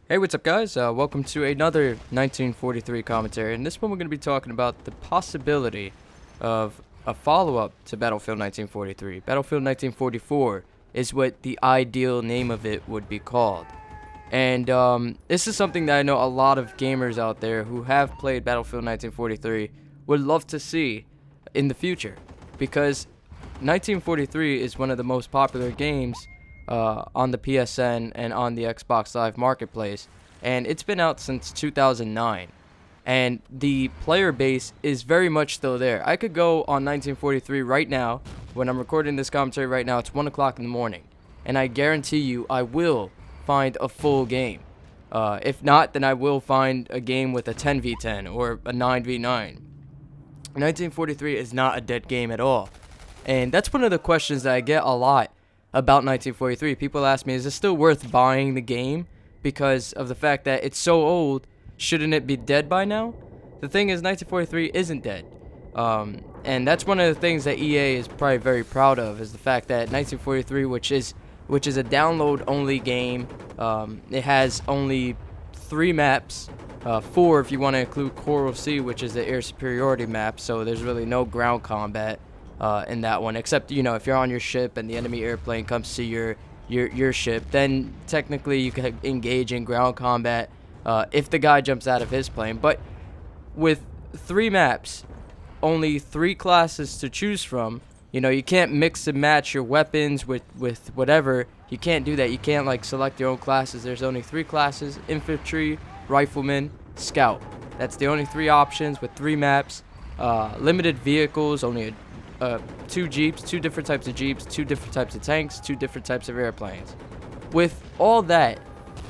Hey, what's up, guys? Welcome to another 1943 commentary. In this one, we're going to be talking about the possibility of a follow-up to Battlefield 1943. Battlefield 1944 is what the ideal name of it would be called. And this is something that I know a lot of gamers out there who have played Battlefield 1943 would love to see in the future, because 1943 is one of the most popular games on the PSN and on the Xbox Live Marketplace, and it's been out since 2009. And the player base is very much still there. I could go on 1943 right now, when I'm recording this commentary right now, it's 1 o'clock in the morning, and I guarantee you I will find a full game. If not, then I will find a game with a 10v10 or a 9v9. 1943 is not a dead game at all. And that's one of the questions that I get a lot about 1943. People ask me, is it still worth buying the game because of the fact that it's so old? Shouldn't it be dead by now? The thing is, 1943 isn't dead. And that's one of the things that EA is probably very proud of, is the fact that 1943, which is a download-only game, it has only 3 maps, 4 if you want to include Coral Sea, which is the air superiority map, so there's really no ground combat in that one, except, if you're on your ship and the enemy airplane comes to your ship, then technically you can engage in ground combat if the guy jumps out of his plane. But with 3 maps, only 3 classes to choose from, you can't mix and match your weapons with whatever. You can't do that. You can't select your own classes. There's only 3 classes: infantry, rifleman, scout. That's the only 3 options with 3 maps. Limited vehicles, only 2 jeeps, 2 different types of jeeps, 2 different types of tanks, 2 different types of airplanes. With all that,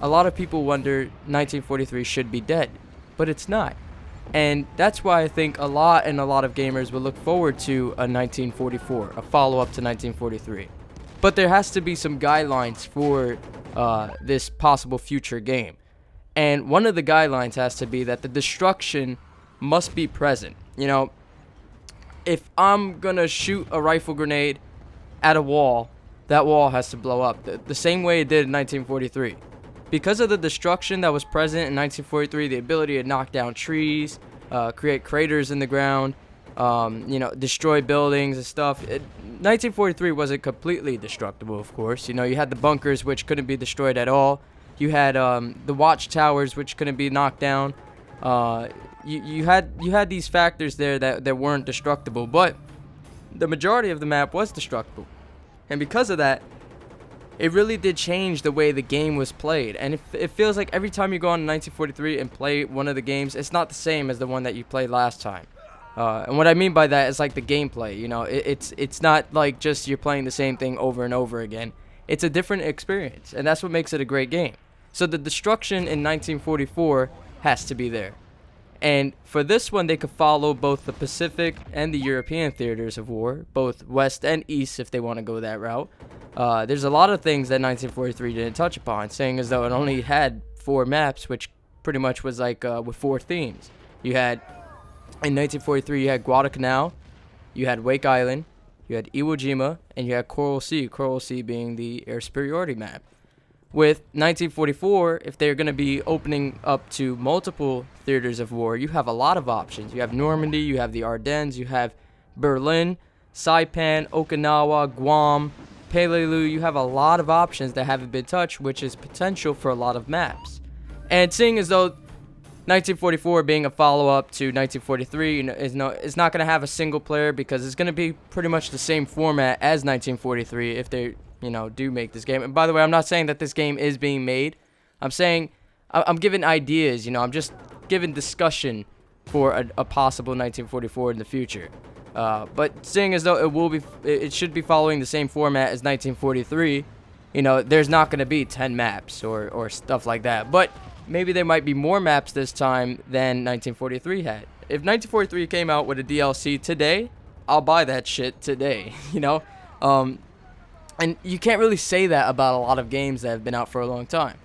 a lot of people wonder 1943 should be dead, but it's not. And that's why I think a lot of gamers will look forward to a 1944, a follow-up to 1943. But there has to be some guidelines for this possible future game. And one of the guidelines has to be that the destruction must be present. If I'm gonna shoot a rifle grenade at a wall, that wall has to blow up the same way it did in 1943. Because of the destruction that was present in 1943, the ability to knock down trees, create craters in the ground, destroy buildings and stuff. 1943 wasn't completely destructible, of course. You had the bunkers, which couldn't be destroyed at all. You had the watchtowers, which couldn't be knocked down. You had these factors there that weren't destructible, but the majority of the map was destructible. And because of that, it really did change the way the game was played. And it feels like every time you go on 1943 and play one of the games, it's not the same as the one that you played last time. And what I mean by that is the gameplay. It's not like just you're playing the same thing over and over again. It's a different experience, and that's what makes it a great game. So the destruction in 1944 has to be there. And for this one, they could follow both the Pacific and the European theaters of war, both West and East if they want to go that route. There's a lot of things that 1943 didn't touch upon, saying as though it only had 4 maps, which pretty much was with 4 themes. You had, in 1943, you had Guadalcanal, you had Wake Island, you had Iwo Jima, and you had Coral Sea being the air superiority map. With 1944, if they're going to be opening up to multiple theaters of war, you have a lot of options. You have Normandy, you have the Ardennes, you have Berlin, Saipan, Okinawa, Guam, Peleliu. You have a lot of options that haven't been touched, which is potential for a lot of maps. And seeing as though 1944 being a follow-up to 1943 is not going to have a single player, because it's going to be pretty much the same format as 1943 if they do make this game. And by the way, I'm not saying that this game is being made. I'm saying I'm giving ideas. I'm just giving discussion for a possible 1944 in the future. But seeing as though it should be following the same format as 1943, there's not going to be 10 maps or stuff like that. But maybe there might be more maps this time than 1943 had. If 1943 came out with a DLC today, I'll buy that shit today. And you can't really say that about a lot of games that have been out for a long time.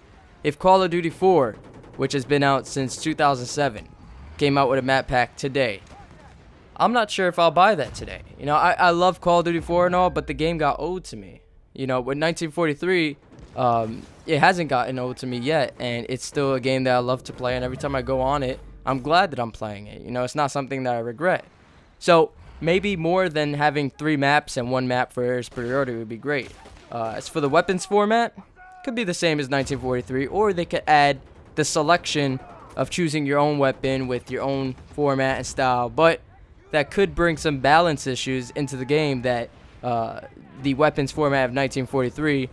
If Call of Duty 4, which has been out since 2007, came out with a map pack today, I'm not sure if I'll buy that today. I love Call of Duty 4 and all, but the game got old to me. With 1943, It hasn't gotten old to me yet, and it's still a game that I love to play. And every time I go on it, I'm glad that I'm playing it. You know, it's not something that I regret. So maybe more than having 3 maps and 1 map for air superiority would be great. As for the weapons format, could be the same as 1943, or they could add the selection of choosing your own weapon with your own format and style, but that could bring some balance issues into the game that the weapons format of 1943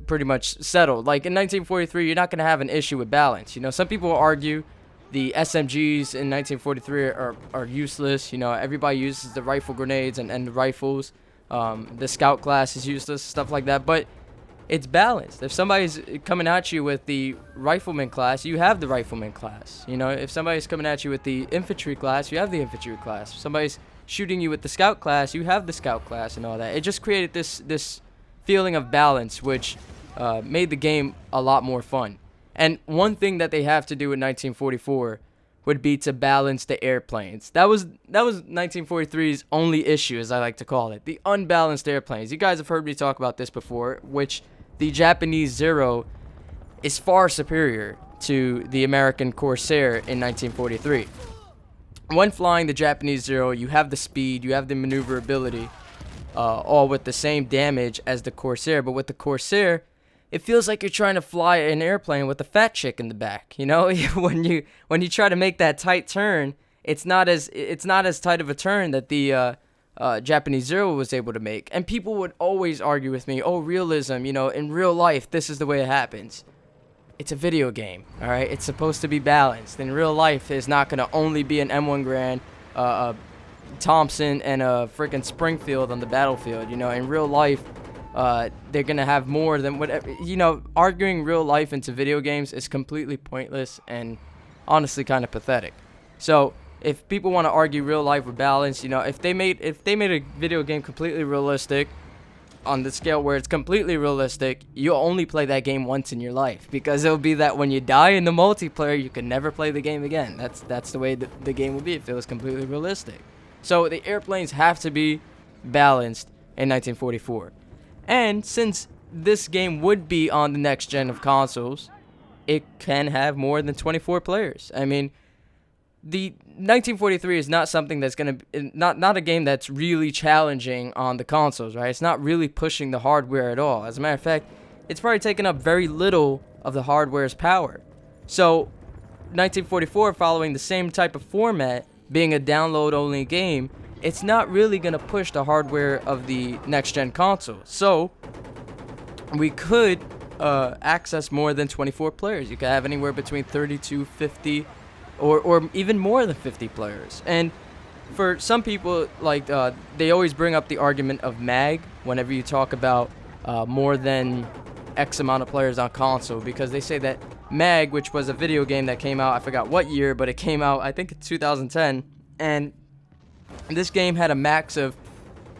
pretty much settled. Like in 1943, you're not going to have an issue with balance. You know, some people argue the SMGs in 1943 are useless. You know, everybody uses the rifle grenades and the rifles. The scout class is useless, stuff like that. But it's balanced. If somebody's coming at you with the rifleman class, you have the rifleman class. You know, if somebody's coming at you with the infantry class, you have the infantry class. If somebody's shooting you with the scout class, you have the scout class and all that. It just created this feeling of balance, which made the game a lot more fun. And one thing that they have to do in 1944 would be to balance the airplanes. That was 1943's only issue, as I like to call it, the unbalanced airplanes. You guys have heard me talk about this before, which the Japanese Zero is far superior to the American Corsair in 1943. When flying the Japanese Zero, you have the speed, you have the maneuverability, all with the same damage as the Corsair. But with the Corsair, it feels like you're trying to fly an airplane with a fat chick in the back. You know, when you try to make that tight turn, it's not as tight of a turn that the Japanese Zero was able to make. And people would always argue with me, oh, realism, you know, in real life, this is the way it happens. It's a video game, all right? It's supposed to be balanced. In real life, it's not going to only be an M1 Garand, a Thompson, and a freaking Springfield on the battlefield. You know, in real life, they're going to have more than whatever. You know, arguing real life into video games is completely pointless and honestly kind of pathetic. So if people want to argue real life with balance, you know, if they made a video game completely realistic, on the scale where it's completely realistic, you'll only play that game once in your life, because it'll be that when you die in the multiplayer, you can never play the game again. That's the way the game would be if it was completely realistic. So the airplanes have to be balanced in 1944. And since this game would be on the next gen of consoles, it can have more than 24 players. I mean, the 1943 is not something that's going to not a game that's really challenging on the consoles, right? It's not really pushing the hardware at all. As a matter of fact, it's probably taking up very little of the hardware's power. So 1944, following the same type of format, being a download-only game, it's not really going to push the hardware of the next-gen console. So we could access more than 24 players. You could have anywhere between 30 to 50 or even more than 50 players. And for some people, like they always bring up the argument of MAG whenever you talk about more than X amount of players on console, because they say that MAG, which was a video game that came out, I forgot what year, but it came out, I think, in 2010, and this game had a max of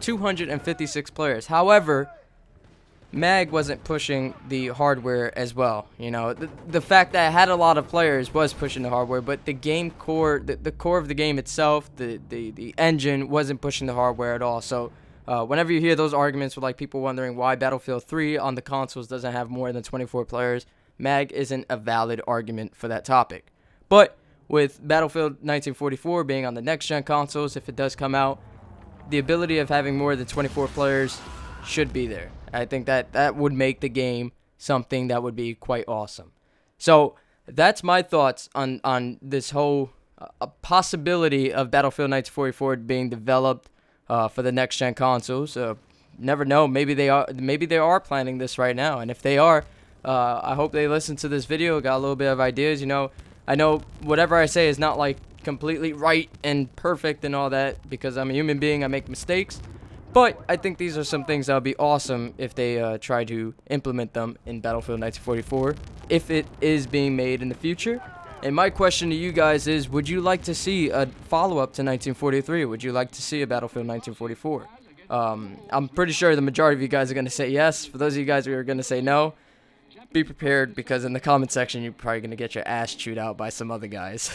256 players. However, MAG wasn't pushing the hardware as well. You know, the fact that it had a lot of players was pushing the hardware, but the game core, the core of the game itself, the engine wasn't pushing the hardware at all. So whenever you hear those arguments with like people wondering why Battlefield 3 on the consoles doesn't have more than 24 players, MAG isn't a valid argument for that topic. But with Battlefield 1944 being on the next-gen consoles, if it does come out, the ability of having more than 24 players should be there. I think that would make the game something that would be quite awesome. So that's my thoughts on this whole possibility of Battlefield 1944 being developed for the next-gen consoles. Never know. Maybe they are planning this right now, and if they are, I hope they listen to this video, got a little bit of ideas. You know, I know whatever I say is not like completely right and perfect and all that, because I'm a human being, I make mistakes. But I think these are some things that would be awesome if they try to implement them in Battlefield 1944, if it is being made in the future. And my question to you guys is, would you like to see a follow-up to 1943? Would you like to see a Battlefield 1944? I'm pretty sure the majority of you guys are going to say yes. For those of you guys who are going to say no, be prepared, because in the comment section, you're probably going to get your ass chewed out by some other guys.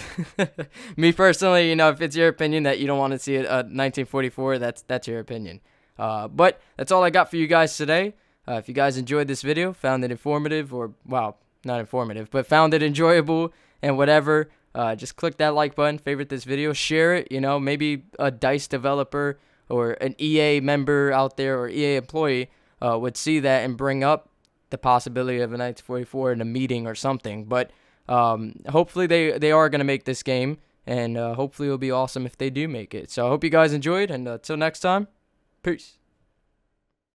Me personally, you know, if it's your opinion that you don't want to see a 1944, that's your opinion. But that's all I got for you guys today. If you guys enjoyed this video, found it informative, or, well, not informative, but found it enjoyable and whatever, just click that like button, favorite this video, share it. Maybe a DICE developer or an EA member out there or EA employee would see that and bring up the possibility of a 1944 in a meeting or something. But hopefully they are going to make this game, and hopefully it'll be awesome if they do make it. So I hope you guys enjoyed, and until next time, peace.